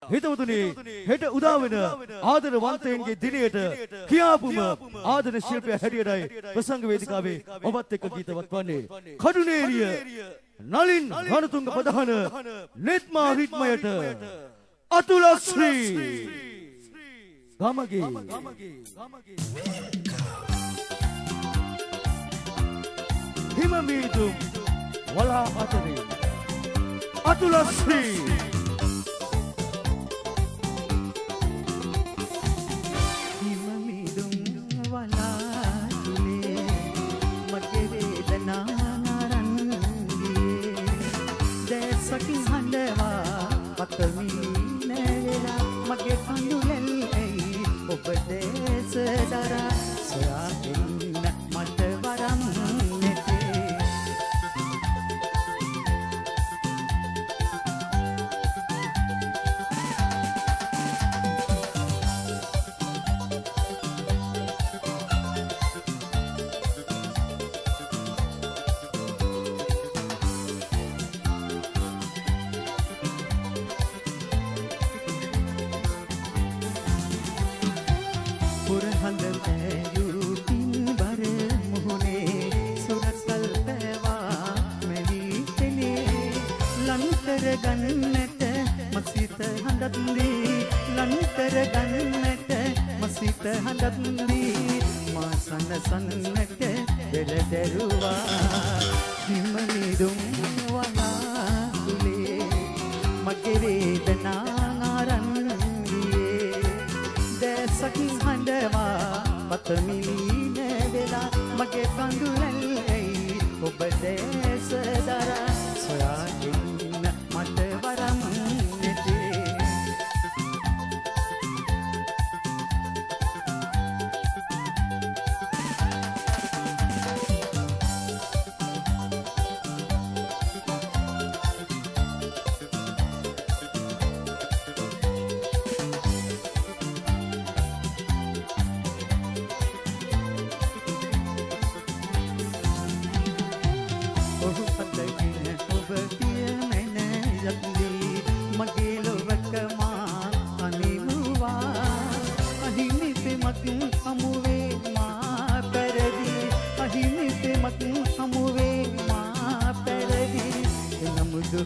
හිතවතුනි හෙට උදා වෙන ආදරවන්තයන්ගේ දිනයට කියාපුම ආදර ශිල්පය හැටියටයි ප්‍රසංග වේදිකාවේ ඔබත් එක්ක ගීතවත් වන්නේ. කඩුනේරිය නලින් රණතුංග ප්‍රධාන නෙත්මා රිද්මයට අතුලශ්‍රී ගමගේ හිමමීදුම් වලා අතරේ අතුලශ්‍රී හිමමීදුම් වලා තුලේ මගේ වේදනා නරංගියේ දැසකින් හඬවා පතමින වෙලා මගේ කඳුලෙන් ඇයි ඔබ දේශ දරා සොයා එන්න මට වරම් සන්නට වෙලදරුවා හිමනිදුම් වලා තුලේ මගේ වේදනා නරංගියේ දැසකින් හඬවා පතමින වෙලා මගේ කඳුලෙන් ඇයි ඔබ දේශ දරා සොයා එන්න මට වරම්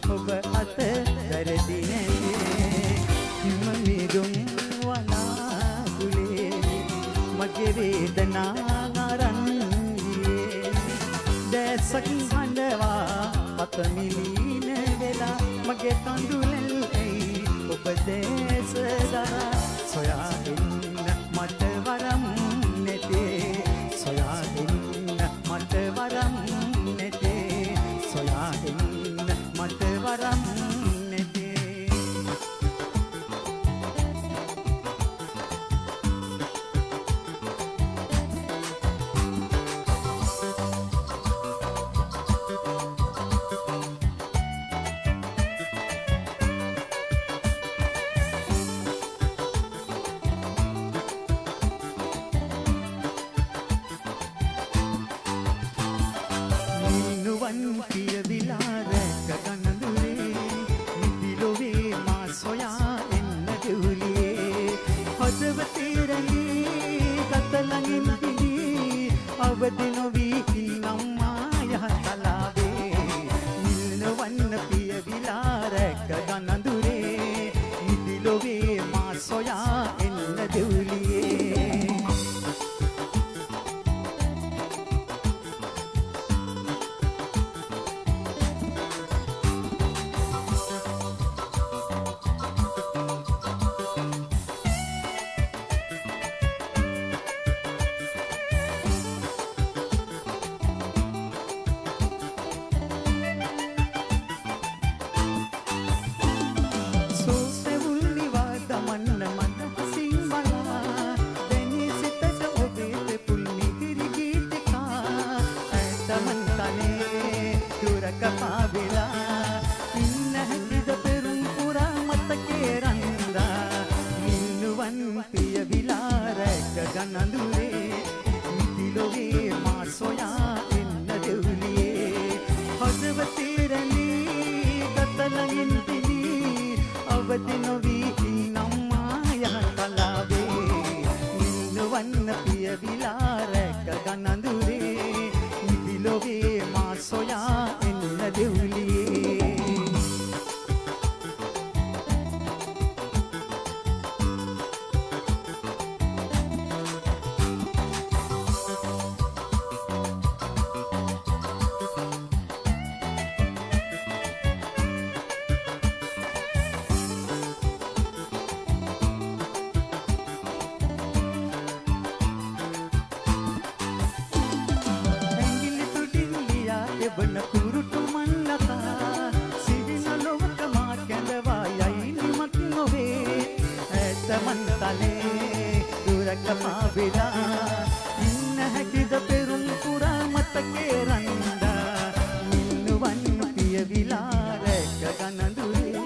ඔබ අත දරදිනේ හිමමිදුම් වලා තුලේ මගේ වේදනා නරංගියේ දැසකින් හඬවා පතමිලින වෙලා මගේ කඳුලෙන් ඇයි ඔබ දේශ දරා සොයා එන්න මට වරම් නැතේ සොයා එන්න මට වරම් නැතේ සොයා එන්න මට වරම් නැතේ නිනුවන් පිය විලාර ගගනඳුරේ නිදිලොවේ මා සොයා එන්න දෙවුලියේ හදවතේ රැඳී ගත ළඟින් හිඳී අවදි නොවී ඉන්නම් මායහ තලාවේ නිනුවන් පිය විලාර ගගනඳුරේ නිදිලොවේ මා සොයා එන්න දෙවුලියේ අවදි නොවී ලබන කුරුටු මන්නතා සිවින ලොවට මා කැඳවා යයි නිමත් නොවේ ඇතමන්තලේ දුරක පාවෙලා ඉන්න හැකිද පෙරුම් පුරා මතකේ රන්දා මින්නුවන් පියවිලා රැක ගනඳුරේ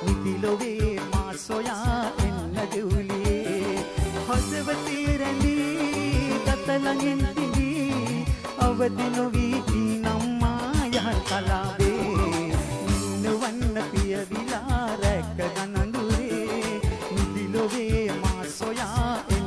නිතිලොවේ මා සොයා එන්න දෙවුලියේ හදවතේ රැඳී ගත ළඟින් තිබී අවදි නොවී නම් මායන් කලාවේ මින්නුවන් පියවිලා රැක ගනඳුරේ නිතිලොවේ මා සොයා